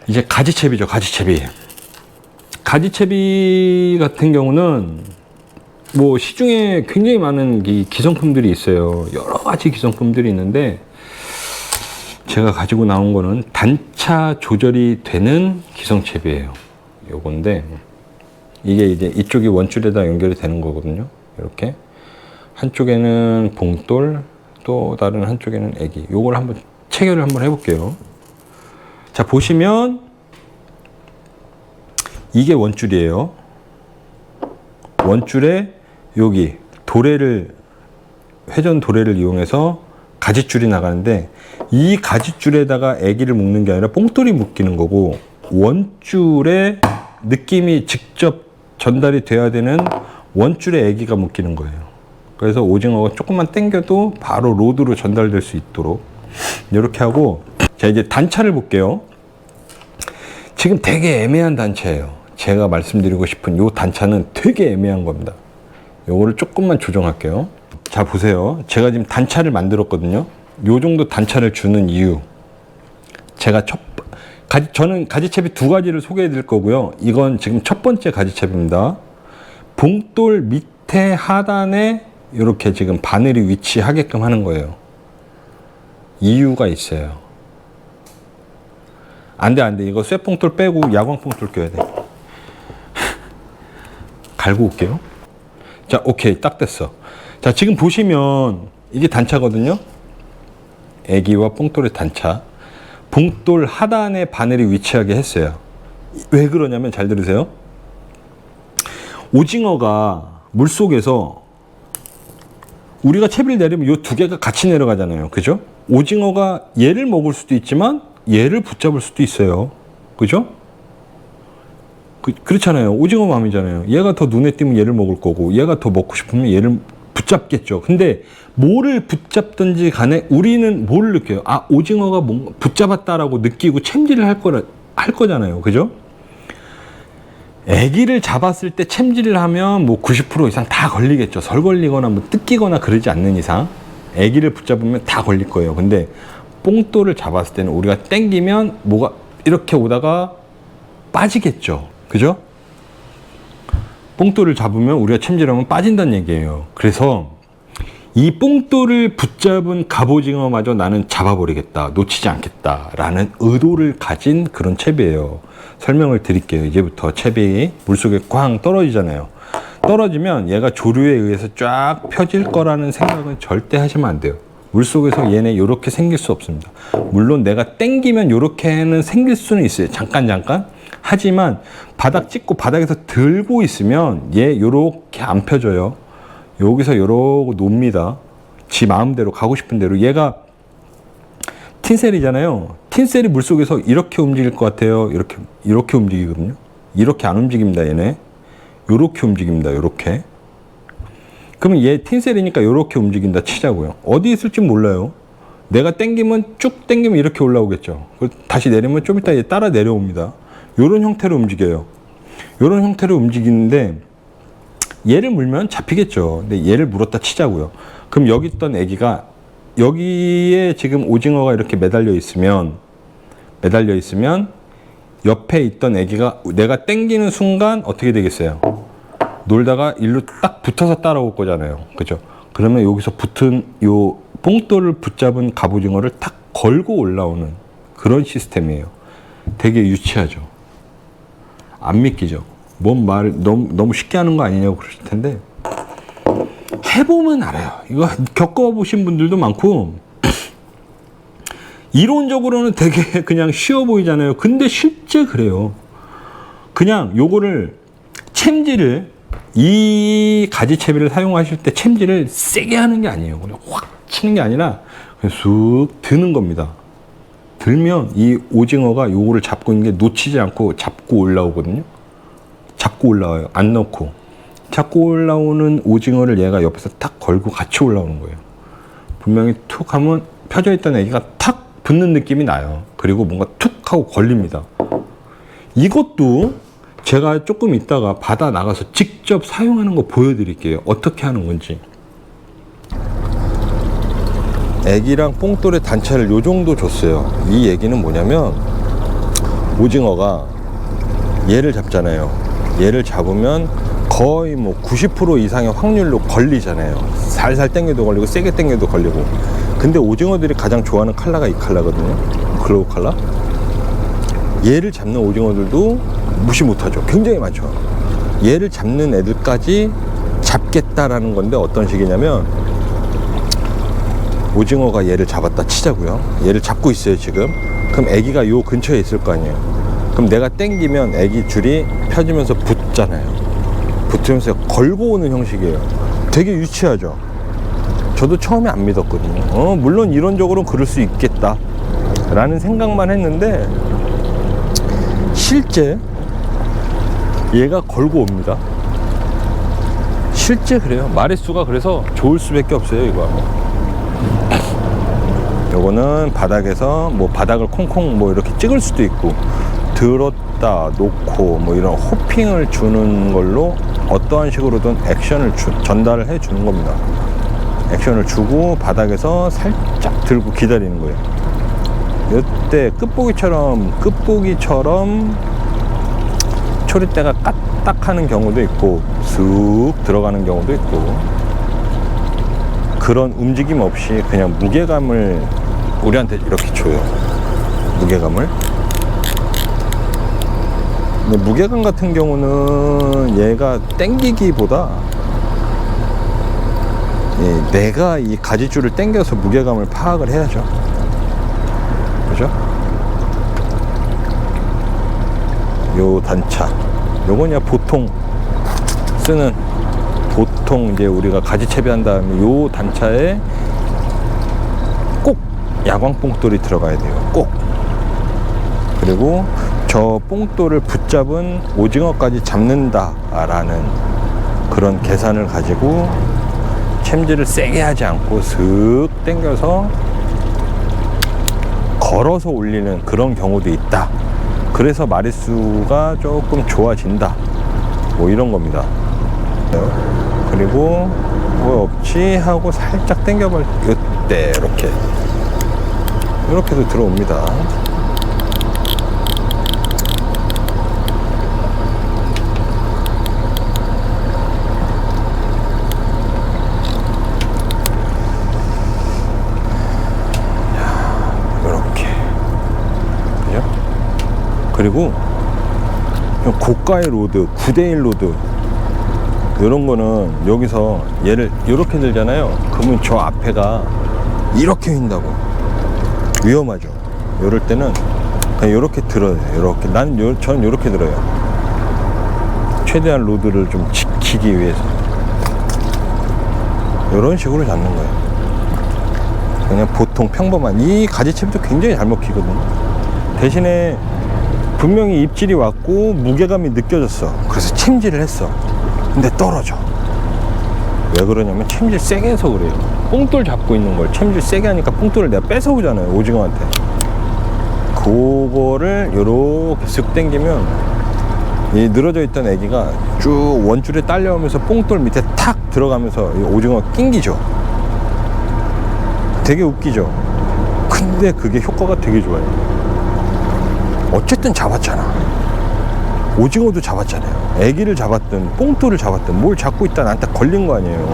이제 가지채비죠, 가지채비. 가지채비 같은 경우는 뭐 시중에 굉장히 많은 이 기성품들이 있어요. 여러 가지 기성품들이 있는데 제가 가지고 나온 거는 단차 조절이 되는 기성채비예요. 요건데 이게 이제 이쪽이 원줄에다 연결이 되는 거거든요. 이렇게 한쪽에는 봉돌, 또 다른 한쪽에는 애기. 요걸 한번 체결을 한번 해볼게요. 자, 보시면 이게 원줄이에요. 원줄에 여기 도래를, 회전 도래를 이용해서 가지줄이 나가는데 이 가지줄에다가 애기를 묶는 게 아니라 뽕돌이 묶이는 거고, 원줄에 느낌이 직접 전달이 돼야 되는 원줄에 애기가 묶이는 거예요. 그래서 오징어가 조금만 당겨도 바로 로드로 전달될 수 있도록 이렇게 하고, 자, 이제 단차를 볼게요. 지금 되게 애매한 단차예요. 제가 말씀드리고 싶은 이 단차는 되게 애매한 겁니다. 요거를 조금만 조정할게요. 자, 보세요. 제가 지금 단차를 만들었거든요. 요 정도 단차를 주는 이유. 제가 저는 가지채비 두 가지를 소개해 드릴 거고요. 이건 지금 첫 번째 가지채비입니다. 봉돌 밑에 하단에 이렇게 지금 바늘이 위치하게끔 하는 거예요. 이유가 있어요. 안 돼. 이거 쇠봉돌 빼고 야광봉돌 껴야 돼. 갈고 올게요. 자, 오케이. 딱 됐어. 자, 지금 보시면 이게 단차거든요. 애기와 뽕돌의 단차. 봉돌 하단에 바늘이 위치하게 했어요. 왜 그러냐면 잘 들으세요. 오징어가 물속에서 우리가 채비를 내리면 이 두 개가 같이 내려가잖아요. 그죠? 오징어가 얘를 먹을 수도 있지만 얘를 붙잡을 수도 있어요. 그죠? 그렇잖아요. 오징어 마음이잖아요. 얘가 더 눈에 띄면 얘를 먹을 거고, 얘가 더 먹고 싶으면 얘를 붙잡겠죠. 근데 뭐를 붙잡든지 간에 우리는 뭘 느껴요? 아, 오징어가 뭔가 붙잡았다라고 느끼고 챔질을 할 거잖아요. 그죠? 애기를 잡았을 때 챔질을 하면 뭐 90% 이상 다 걸리겠죠. 설 걸리거나 뭐 뜯기거나 그러지 않는 이상 애기를 붙잡으면 다 걸릴 거예요. 근데 뽕돌을 잡았을 때는 우리가 당기면 뭐가 이렇게 오다가 빠지겠죠. 그죠? 뽕돌을 잡으면 우리가 챔질하면 빠진다는 얘기예요. 그래서 이 뽕돌을 붙잡은 갑오징어마저 나는 잡아버리겠다, 놓치지 않겠다 라는 의도를 가진 그런 채비예요. 설명을 드릴게요. 이제부터 채비 물속에 꽝 떨어지잖아요. 떨어지면 얘가 조류에 의해서 쫙 펴질 거라는 생각은 절대 하시면 안 돼요. 물속에서 얘네 이렇게 생길 수 없습니다. 물론 내가 당기면 이렇게는 생길 수는 있어요. 잠깐. 하지만 바닥 찍고 바닥에서 들고 있으면 얘 이렇게 안 펴져요. 여기서 이러고 놉니다. 지 마음대로 가고 싶은 대로. 얘가 틴셀이잖아요. 틴셀이 물속에서 이렇게 움직일 것 같아요. 이렇게 움직이거든요. 이렇게 안 움직입니다. 얘네 이렇게 움직입니다. 이렇게. 그러면 얘 틴셀이니까 이렇게 움직인다 치자고요. 어디 있을지 몰라요. 내가 당기면 쭉 당기면 이렇게 올라오겠죠. 다시 내리면 좀 이따 얘 따라 내려옵니다. 이런 형태로 움직여요. 이런 형태로 움직이는데 얘를 물면 잡히겠죠. 근데 얘를 물었다 치자고요. 그럼 여기 있던 애기가 여기에 지금 오징어가 이렇게 매달려 있으면 옆에 있던 애기가 내가 당기는 순간 어떻게 되겠어요? 놀다가 일로 딱 붙어서 따라올 거잖아요. 그죠? 그러면 여기서 붙은 요 뽕돌을 붙잡은 갑오징어를 탁 걸고 올라오는 그런 시스템이에요. 되게 유치하죠. 안 믿기죠. 뭔 말 너무 쉽게 하는 거 아니냐고 그러실 텐데 해보면 알아요. 이거 겪어보신 분들도 많고 이론적으로는 되게 그냥 쉬워 보이잖아요. 근데 실제 그래요. 그냥 요거를 챔질을 이 가지채비를 사용하실 때 챔질을 세게 하는 게 아니에요. 그냥 확 치는 게 아니라 그냥 쑥 드는 겁니다. 들면 이 오징어가 요거를 잡고 있는 게 놓치지 않고 잡고 올라오거든요. 잡고 올라와요. 안 넣고. 잡고 올라오는 오징어를 얘가 옆에서 탁 걸고 같이 올라오는 거예요. 분명히 툭 하면 펴져 있던 애기가 탁 붙는 느낌이 나요. 그리고 뭔가 툭 하고 걸립니다. 이것도 제가 조금 있다가 바다 나가서 직접 사용하는 거 보여드릴게요. 어떻게 하는 건지. 애기랑 뽕돌의 단차를 요 정도 줬어요. 이 얘기는 뭐냐면 오징어가 얘를 잡잖아요. 얘를 잡으면 거의 뭐 90% 이상의 확률로 걸리잖아요. 살살 당겨도 걸리고 세게 당겨도 걸리고. 근데 오징어들이 가장 좋아하는 컬러가 이 컬러거든요. 글로우 컬러. 얘를 잡는 오징어들도 무시 못하죠. 굉장히 많죠. 얘를 잡는 애들까지 잡겠다라는 건데 어떤 식이냐면, 오징어가 얘를 잡았다 치자고요. 얘를 잡고 있어요 지금. 그럼 애기가 요 근처에 있을 거 아니에요. 그럼 내가 당기면 애기 줄이 펴지면서 붙잖아요. 붙으면서 걸고 오는 형식이에요. 되게 유치하죠. 저도 처음에 안 믿었거든요. 물론 이론적으로는 그럴 수 있겠다 라는 생각만 했는데, 실제 얘가 걸고 옵니다. 실제 그래요. 마리수가 그래서 좋을 수밖에 없어요. 이거 요거는 바닥에서 뭐 바닥을 콩콩 뭐 이렇게 찍을 수도 있고, 들었다 놓고 뭐 이런 호핑을 주는 걸로 어떠한 식으로든 액션을 전달을 해 주는 겁니다. 액션을 주고 바닥에서 살짝 들고 기다리는 거예요. 이때 끝보기처럼 초리대가 까딱하는 경우도 있고 쑥 들어가는 경우도 있고, 그런 움직임 없이 그냥 무게감을 우리한테 이렇게 줘요. 무게감을. 근데 무게감 같은 경우는 얘가 땡기기보다 내가 이 가지줄을 당겨서 무게감을 파악을 해야죠. 그죠? 요 단차, 요거냐 보통 쓰는, 보통 이제 우리가 가지 채비한 다음에 요 단차에 꼭 야광 뽕돌이 들어가야 돼요. 꼭. 그리고 저 뽕돌을 붙잡은 오징어까지 잡는다라는 그런 계산을 가지고 챔질을 세게 하지 않고 슥 당겨서 걸어서 올리는 그런 경우도 있다. 그래서 마리수가 조금 좋아진다. 뭐 이런 겁니다. 그리고 뭐 없지 하고 살짝 당겨볼 때 이렇게도 들어옵니다. 그리고 고가의 로드, 9대1 로드 이런 거는 여기서 얘를 이렇게 들잖아요. 그러면 저 앞에가 이렇게 휜다고 위험하죠. 이럴 때는 그냥 이렇게 들어요. 이렇게. 저는 이렇게 들어요. 최대한 로드를 좀 지키기 위해서 이런 식으로 잡는 거예요. 그냥 보통 평범한 이 가지채비도 굉장히 잘 먹히거든요. 대신에 분명히 입질이 왔고 무게감이 느껴졌어. 그래서 챔질을 했어. 근데 떨어져. 왜 그러냐면 챔질 세게 해서 그래요. 뽕돌 잡고 있는 걸 챔질 세게 하니까 뽕돌을 내가 뺏어오잖아요, 오징어한테. 그거를 요렇게 쓱 당기면 이 늘어져 있던 애기가 쭉 원줄에 딸려오면서 뽕돌 밑에 탁 들어가면서 이 오징어가 낑기죠. 되게 웃기죠. 근데 그게 효과가 되게 좋아요. 어쨌든 잡았잖아. 오징어도 잡았잖아요. 애기를 잡았든 뽕돌을 잡았든 뭘 잡고 있다 나한테 걸린 거 아니에요.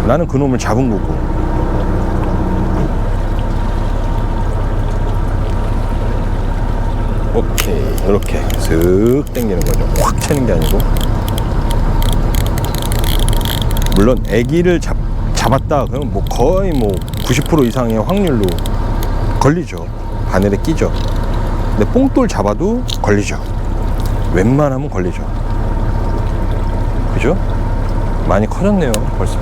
나는 그놈을 잡은 거고. 오케이. 이렇게 슥 당기는 거죠. 확 채는 게 아니고. 물론 애기를 잡았다 그러면 뭐 거의 뭐 90% 이상의 확률로 걸리죠. 바늘에 끼죠. 근데 뽕돌 잡아도 걸리죠. 웬만하면 걸리죠. 그죠? 많이 커졌네요 벌써.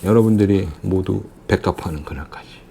여러분들이 모두 백합하는 그날까지.